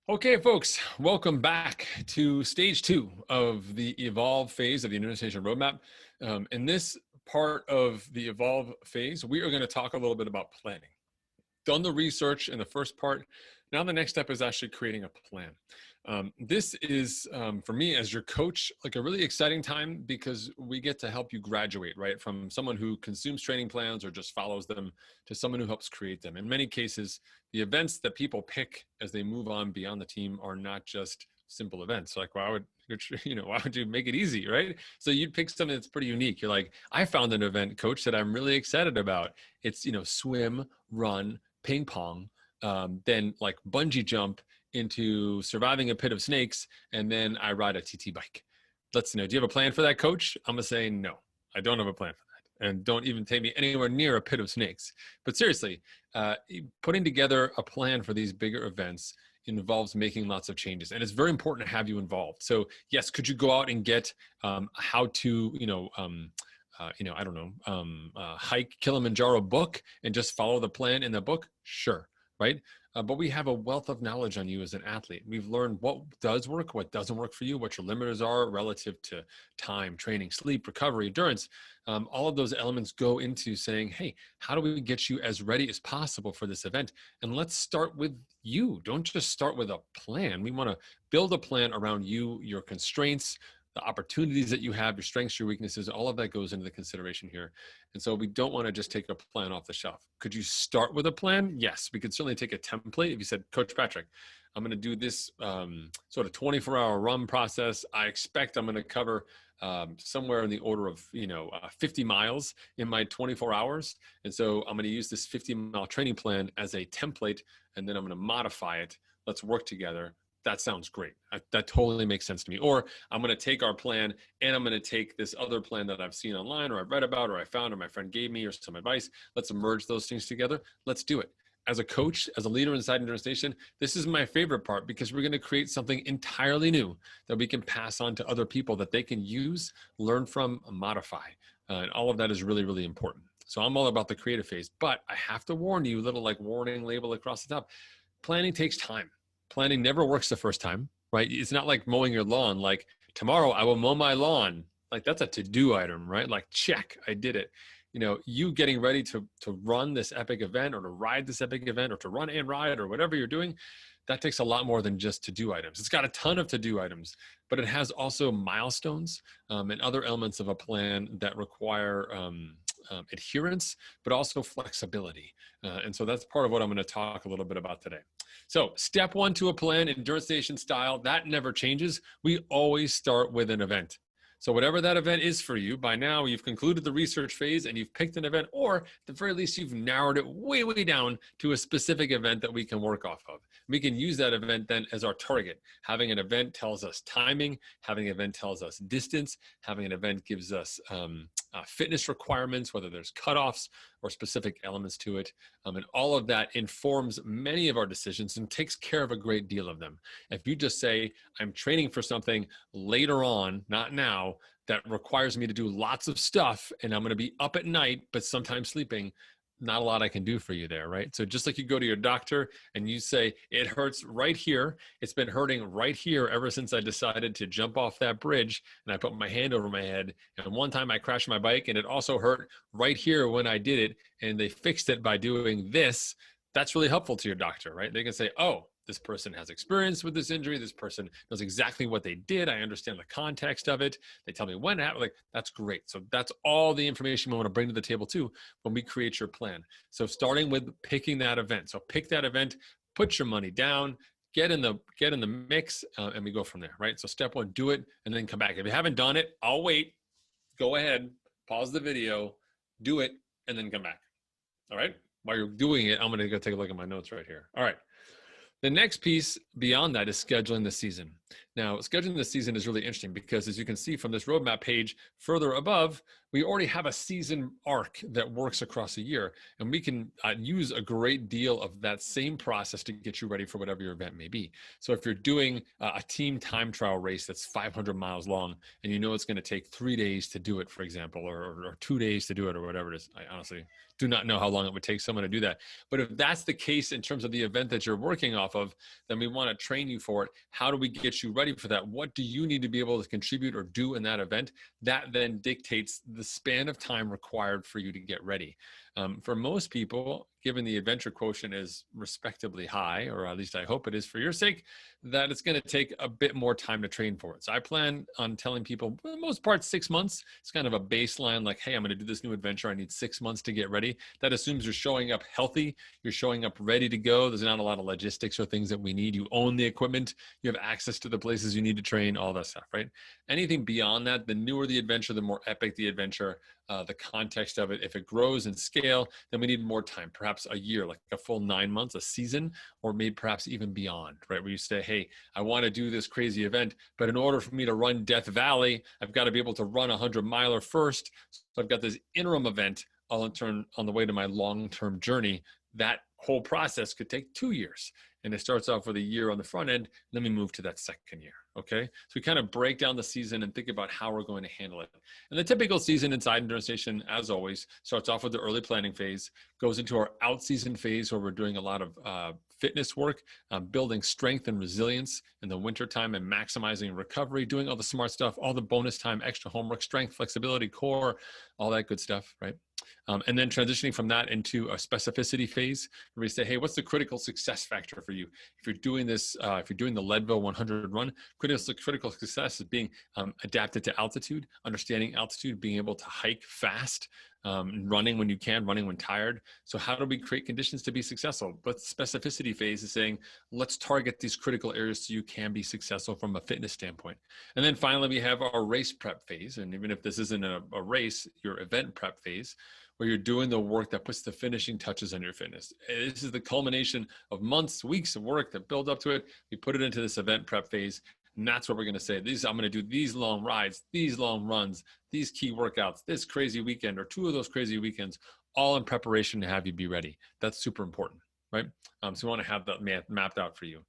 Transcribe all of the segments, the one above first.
Okay, folks, welcome back to stage two of the evolve phase of the International Roadmap. In this part of the evolve phase, we are going to talk a little bit about planning. Done the research in the first part. Now the next step is actually creating a plan. This is, for me as your coach, like a really exciting time because we get to help you graduate, right? From someone who consumes training plans or just follows them to someone who helps create them. In many cases, the events that people pick as they move on beyond the team are not just simple events. Like, why would why would you make it easy, right? So you'd pick something that's pretty unique. You're like, I found an event, coach, that I'm really excited about. It's swim, run, ping pong, then like bungee jump into surviving a pit of snakes, and then I ride a TT bike. Let's know. Do you have a plan for that, coach? I'm gonna say no. I don't have a plan for that, and don't even take me anywhere near a pit of snakes. But seriously, putting together a plan for these bigger events involves making lots of changes, and it's very important to have you involved. So yes, could you go out and get how to I don't know, hike Kilimanjaro book and just follow the plan in the book? Sure, right? But we have a wealth of knowledge on you as an athlete. We've learned what does work, what doesn't work for you, what your limiters are relative to time, training, sleep, recovery, endurance. All of those elements go into saying, hey, how do we get you as ready as possible for this event? And let's start with you. Don't just start with a plan. We want to build a plan around you, your constraints, the opportunities that you have, your strengths, your weaknesses, all of that goes into the consideration here. And so we don't want to just take a plan off the shelf. Could you start with a plan? Yes, we could certainly take a template. If you said, Coach Patrick, I'm going to do this sort of 24-hour run process. I expect I'm going to cover somewhere in the order of 50 miles in my 24 hours. And so I'm going to use this 50-mile training plan as a template, and then I'm going to modify it. Let's work together. That sounds great. That totally makes sense to me. Or I'm going to take our plan and I'm going to take this other plan that I've seen online or I've read about or I found or my friend gave me or some advice. Let's merge those things together. Let's do it. As a coach, as a leader inside Endurance Nation, this is my favorite part because we're going to create something entirely new that we can pass on to other people that they can use, learn from, modify. And all of that is really, really important. So I'm all about the creative phase, but I have to warn you, little like warning label across the top. Planning takes time. Planning never works the first time, right? It's not like mowing your lawn. Like, tomorrow I will mow my lawn. Like, that's a to-do item, right? Like, check, I did it. You getting ready to run this epic event or to ride this epic event or to run and ride or whatever you're doing, that takes a lot more than just to-do items. It's got a ton of to-do items, but it has also milestones and other elements of a plan that require adherence, but also flexibility. And so that's part of what I'm going to talk a little bit about today. So step one to a plan, Endurance Nation style, that never changes. We always start with an event. So whatever that event is for you, by now you've concluded the research phase and you've picked an event, or at the very least you've narrowed it way, way down to a specific event that we can work off of. We can use that event then as our target. Having an event tells us timing, having an event tells us distance, having an event gives us fitness requirements, whether there's cutoffs or specific elements to it. And all of that informs many of our decisions and takes care of a great deal of them. If you just say, I'm training for something later on, not now, that requires me to do lots of stuff and I'm going to be up at night, but sometimes sleeping, not a lot I can do for you there, right? So just like you go to your doctor and you say, it hurts right here. It's been hurting right here ever since I decided to jump off that bridge and I put my hand over my head. And one time I crashed my bike and it also hurt right here when I did it. And they fixed it by doing this. That's really helpful to your doctor, right? They can say, oh, this person has experience with this injury. This person knows exactly what they did. I understand the context of it. They tell me when it happened. Like, that's great. So that's all the information we want to bring to the table too when we create your plan. So starting with picking that event. So pick that event, put your money down, get in the mix, and we go from there, right? So step one, do it, and then come back. If you haven't done it, I'll wait. Go ahead, pause the video, do it, and then come back. All right? While you're doing it, I'm going to go take a look at my notes right here. All right. The next piece beyond that is scheduling the season. Now, scheduling the season is really interesting because, as you can see from this roadmap page further above, we already have a season arc that works across a year, and we can use a great deal of that same process to get you ready for whatever your event may be. So if you're doing a team time trial race that's 500 miles long, and you know it's going to take 3 days to do it, for example, or 2 days to do it, or whatever it is, I honestly do not know how long it would take someone to do that. But if that's the case in terms of the event that you're working off of, then we want to train you for it. How do we get you ready for that? What do you need to be able to contribute or do in that event? That then dictates the span of time required for you to get ready. For most people, given the adventure quotient is respectably high, or at least I hope it is for your sake, that it's going to take a bit more time to train for it. So I plan on telling people, for the most part, 6 months. It's kind of a baseline, like, hey, I'm going to do this new adventure. I need 6 months to get ready. That assumes you're showing up healthy. You're showing up ready to go. There's not a lot of logistics or things that we need. You own the equipment. You have access to the places you need to train, all that stuff, right? Anything beyond that, the newer the adventure, the more epic the adventure, the context of it. If it grows in scale, then we need more time, perhaps a year, like a full 9 months, a season, or maybe perhaps even beyond, right? Where you say, hey, I want to do this crazy event, but in order for me to run Death Valley, I've got to be able to run a 100-miler first. So I've got this interim event I'll turn on the way to my long-term journey. That whole process could take 2 years. And it starts off with a year on the front end, and then we move to that second year, okay? So we kind of break down the season and think about how we're going to handle it. And the typical season inside Endurance Station, as always, starts off with the early planning phase, goes into our out-season phase where we're doing a lot of fitness work, building strength and resilience in the wintertime and maximizing recovery, doing all the smart stuff, all the bonus time, extra homework, strength, flexibility, core, all that good stuff, right? And then transitioning from that into a specificity phase where we say, hey, what's the critical success factor for you? If you're doing this, if you're doing the Leadville 100 run, critical success is being adapted to altitude, understanding altitude, being able to hike fast, running when you can, running when tired. So how do we create conditions to be successful? But specificity phase is saying, let's target these critical areas so you can be successful from a fitness standpoint. And then finally, we have our race prep phase. And even if this isn't a race, your event prep phase, where you're doing the work that puts the finishing touches on your fitness. This is the culmination of months, weeks of work that build up to it. We put it into this event prep phase. And that's what we're going to say. I'm going to do these long rides, these long runs, these key workouts, this crazy weekend, or 2 of those crazy weekends, all in preparation to have you be ready. That's super important, right? So we want to have that mapped out for you.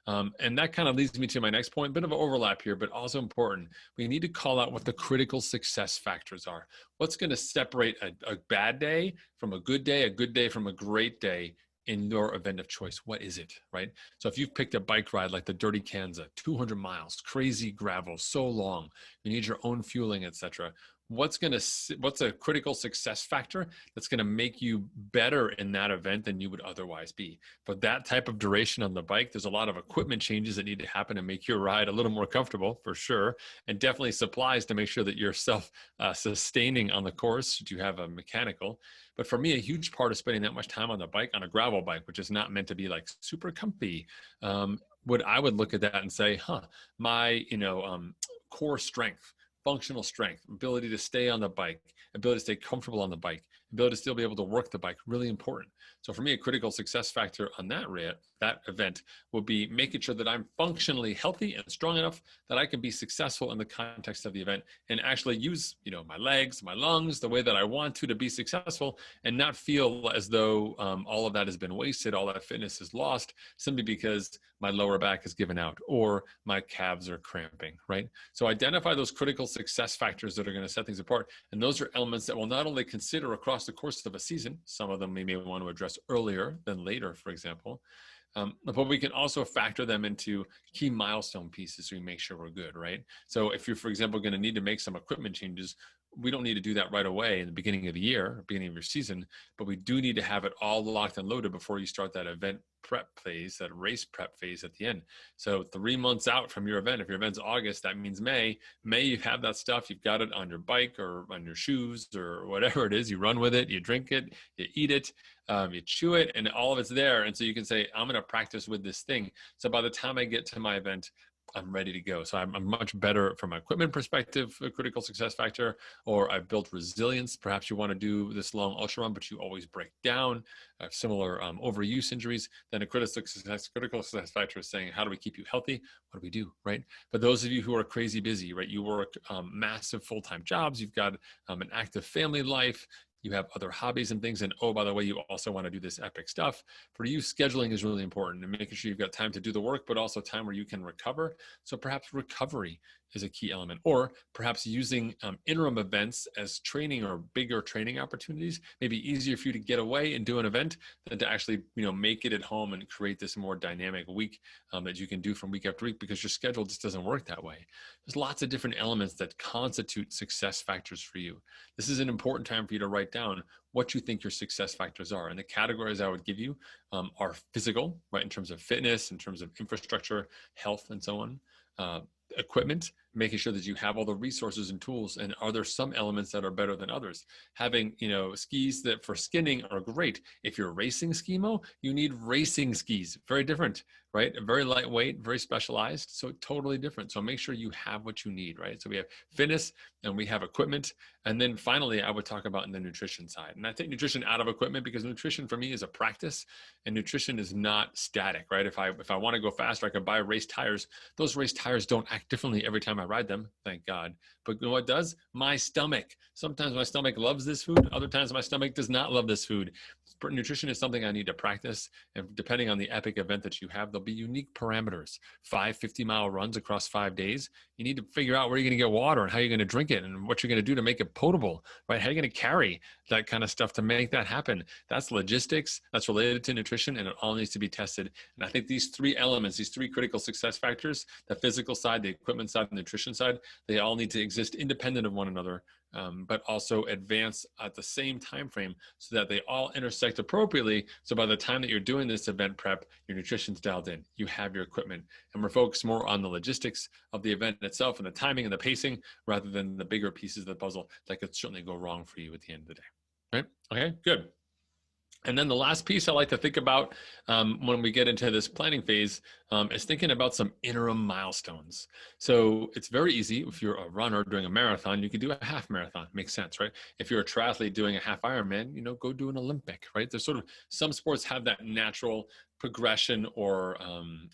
And that kind of leads me to my next point, bit of an overlap here, but also important. We need to call out what the critical success factors are. What's going to separate a bad day from a good day from a great day in your event of choice? What is it, right? So if you've picked a bike ride like the Dirty Kanza, 200 miles, crazy gravel, so long, you need your own fueling, etc. What's a critical success factor that's going to make you better in that event than you would otherwise be? For that type of duration on the bike, there's a lot of equipment changes that need to happen to make your ride a little more comfortable, for sure, and definitely supplies to make sure that you're self-sustaining on the course should you have a mechanical. But for me, a huge part of spending that much time on the bike, on a gravel bike, which is not meant to be like super comfy, I would look at that and say, my core strength, functional strength, ability to stay on the bike, ability to stay comfortable on the bike, ability to still be able to work the bike, really important. So for me, a critical success factor on that event will be making sure that I'm functionally healthy and strong enough that I can be successful in the context of the event and actually use, my legs, my lungs, the way that I want to be successful, and not feel as though all of that has been wasted, all that fitness is lost simply because my lower back is given out or my calves are cramping, right? So identify those critical success factors that are going to set things apart. And those are elements that we'll not only consider across the course of a season, some of them we may want to address earlier than later, for example, but we can also factor them into key milestone pieces so we make sure we're good, right? So if you're, for example, going to need to make some equipment changes, we don't need to do that right away in the beginning of the year, beginning of your season, but we do need to have it all locked and loaded before you start that event prep phase, that race prep phase at the end. So 3 months out from your event, if your event's August, that means May, you have that stuff, you've got it on your bike or on your shoes or whatever it is, you run with it, you drink it, you eat it, you chew it, and all of it's there. And so you can say, I'm going to practice with this thing. So by the time I get to my event, I'm ready to go. So I'm much better from an equipment perspective, a critical success factor, or I've built resilience. Perhaps you want to do this long ultra run, but you always break down. I have similar overuse injuries. Then a critical success factor is saying, how do we keep you healthy? What do we do, right? But those of you who are crazy busy, right? You work massive full-time jobs. You've got an active family life. You have other hobbies and things. And oh, by the way, you also want to do this epic stuff. For you, scheduling is really important and making sure you've got time to do the work, but also time where you can recover. So perhaps recovery is a key element, or perhaps using interim events as training or bigger training opportunities. Maybe easier for you to get away and do an event than to actually, make it at home and create this more dynamic week that you can do from week after week, because your schedule just doesn't work that way. There's lots of different elements that constitute success factors for you. This is an important time for you to write down what you think your success factors are. And the categories I would give you are physical, right, in terms of fitness, in terms of infrastructure, health, and so on. Equipment, making sure that you have all the resources and tools, and are there some elements that are better than others? Having skis that for skinning are great. If you're racing skimo, you need racing skis, very different, right? Very lightweight, very specialized, so totally different. So make sure you have what you need, right? So we have fitness and we have equipment, and then finally I would talk about in the nutrition side. And I take nutrition out of equipment because nutrition for me is a practice, and nutrition is not static, right? If I want to go faster, I can buy race tires. Those race tires don't act differently every time I ride them, thank God. But you know what does? My stomach. Sometimes my stomach loves this food. Other times my stomach does not love this food. Nutrition is something I need to practice. And depending on the epic event that you have, there'll be unique parameters. 5 50-mile runs across 5 days. You need to figure out where you're going to get water and how you're going to drink it and what you're going to do to make it potable, right? How are you going to carry that kind of stuff to make that happen? That's logistics. That's related to nutrition, and it all needs to be tested. And I think these three elements, these three critical success factors, the physical side, the equipment side, and the nutrition side, they all need to exist independent of one another, but also advance at the same time frame so that they all intersect appropriately. So by the time that you're doing this event prep, your nutrition's dialed in, you have your equipment, and we're focused more on the logistics of the event itself and the timing and the pacing rather than the bigger pieces of the puzzle that could certainly go wrong for you at the end of the day. Right? Okay, good. And then the last piece I like to think about when we get into this planning phase is thinking about some interim milestones. So it's very easy. If you're a runner doing a marathon, you can do a half marathon. Makes sense, right? If you're a triathlete doing a half Ironman, go do an Olympic, right? There's sort of some sports have that natural progression or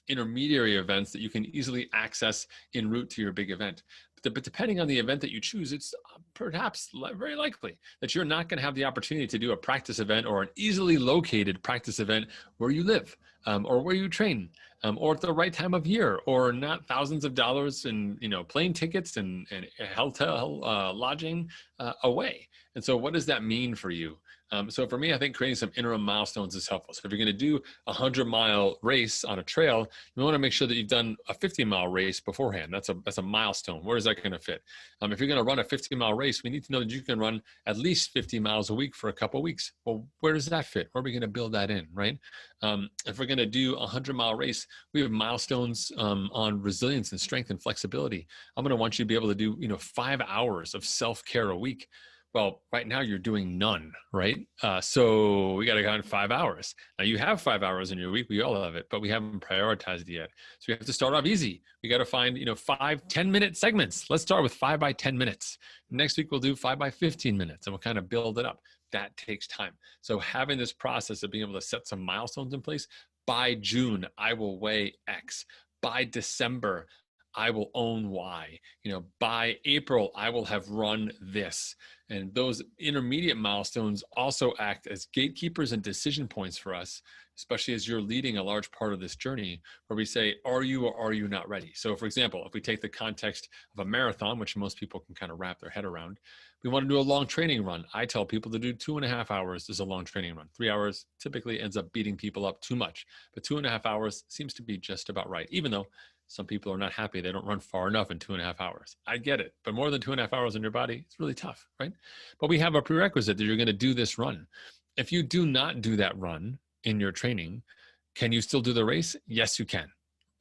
intermediary events that you can easily access en route to your big event. But depending on the event that you choose, it's perhaps very likely that you're not going to have the opportunity to do a practice event or an easily located practice event where you live or where you train or at the right time of year, or not thousands of dollars in plane tickets and hotel lodging away. And so what does that mean for you? So for me, I think creating some interim milestones is helpful. So if you're going to do a 100-mile race on a trail, you want to make sure that you've done a 50-mile race beforehand. That's a milestone. Where is that going to fit? If you're going to run a 50-mile race, we need to know that you can run at least 50 miles a week for a couple of weeks. Well, where does that fit? Where are we going to build that in, right? If we're going to do a 100-mile race, we have milestones on resilience and strength and flexibility. I'm going to want you to be able to do 5 hours of self-care a week. Well, right now you're doing none, right? So we got to count 5 hours. Now you have 5 hours in your week. We all have it, but we haven't prioritized it yet. So we have to start off easy. We got to find, 5 10-minute segments. Let's start with 5 by 10 minutes. Next week, we'll do 5 by 15 minutes, and we'll kind of build it up. That takes time. So having this process of being able to set some milestones in place, by June, I will weigh X. By December, I will own Y. By April, I will have run this. And those intermediate milestones also act as gatekeepers and decision points for us, especially as you're leading a large part of this journey, where we say, are you or are you not ready? So for example, if we take the context of a marathon, which most people can kind of wrap their head around, we want to do a long training run. I tell people to do 2.5 hours is a long training run. 3 hours typically ends up beating people up too much, but 2.5 hours seems to be just about right, even though some people are not happy. They don't run far enough in 2.5 hours. I get it, but more than 2.5 hours on your body, it's really tough, right? But we have a prerequisite that you're going to do this run. If you do not do that run in your training, can you still do the race? Yes, you can.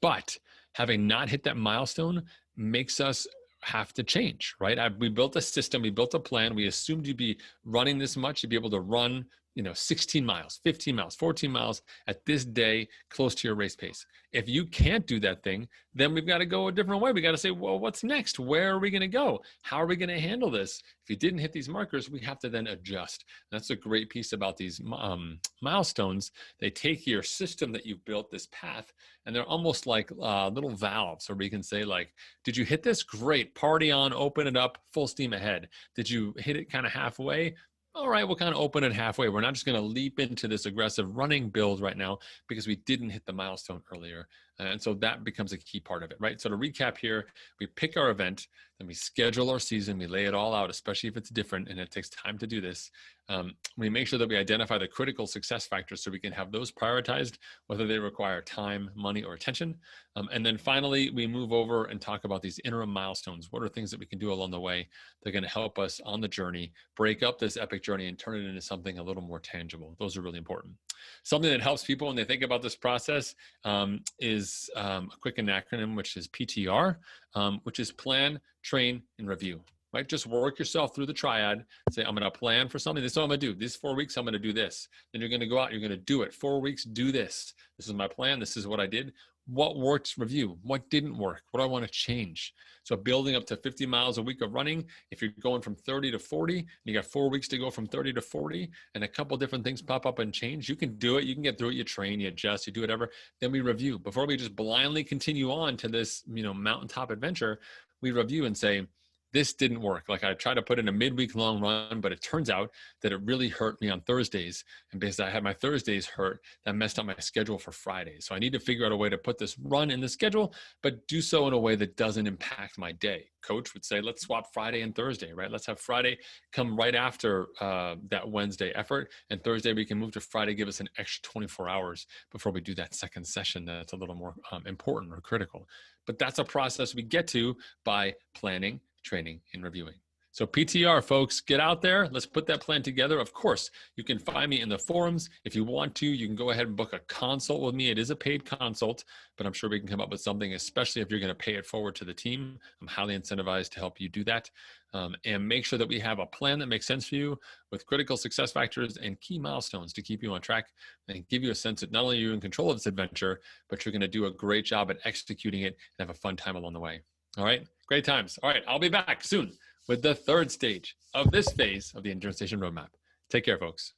But having not hit that milestone makes us have to change, right? We built a system, we built a plan. We assumed you'd be running this much, you'd be able to run 16 miles, 15 miles, 14 miles at this day, close to your race pace. If you can't do that thing, then we've got to go a different way. We got to say, well, what's next? Where are we going to go? How are we going to handle this? If you didn't hit these markers, we have to then adjust. That's a great piece about these milestones. They take your system that you've built, this path, and they're almost like little valves where we can say, like, did you hit this? Great. Party on, open it up, full steam ahead. Did you hit it kind of halfway? All right, we'll kind of open it halfway. We're not just going to leap into this aggressive running build right now because we didn't hit the milestone earlier. And so that becomes a key part of it, right? So to recap here, we pick our event, then we schedule our season, we lay it all out, especially if it's different and it takes time to do this. We make sure that we identify the critical success factors so we can have those prioritized, whether they require time, money, or attention. And then finally, we move over and talk about these interim milestones. What are things that we can do along the way that are going to help us on the journey, break up this epic journey and turn it into something a little more tangible? Those are really important. Something that helps people when they think about this process is a quick acronym, which is PTR, which is plan, train, and review. Right? Just work yourself through the triad. Say, I'm going to plan for something. This is what I'm going to do. These 4 weeks, I'm going to do this. Then you're going to go out, you're going to do it. 4 weeks, do this. This is my plan. This is what I did. What worked, review. What didn't work? What do I want to change? So building up to 50 miles a week of running, if you're going from 30 to 40, and you got 4 weeks to go from 30 to 40, and a couple different things pop up and change, you can do it. You can get through it. You train, you adjust, you do whatever. Then we review. Before we just blindly continue on to this, mountaintop adventure, we review and say, this didn't work. Like, I tried to put in a midweek long run, but it turns out that it really hurt me on Thursdays. And because I had my Thursdays hurt, that messed up my schedule for Fridays. So I need to figure out a way to put this run in the schedule, but do so in a way that doesn't impact my day. Coach would say, let's swap Friday and Thursday, right? Let's have Friday come right after that Wednesday effort. And Thursday, we can move to Friday, give us an extra 24 hours before we do that second session that's a little more important or critical. But that's a process we get to by planning, training, and reviewing. So PTR, folks, get out there. Let's put that plan together. Of course, you can find me in the forums. If you want to, you can go ahead and book a consult with me. It is a paid consult, but I'm sure we can come up with something, especially if you're going to pay it forward to the team. I'm highly incentivized to help you do that. And make sure that we have a plan that makes sense for you with critical success factors and key milestones to keep you on track and give you a sense that not only are you in control of this adventure, but you're going to do a great job at executing it and have a fun time along the way. All right, great times. All right, I'll be back soon with the third stage of this phase of the Endurance Nation Roadmap. Take care, folks.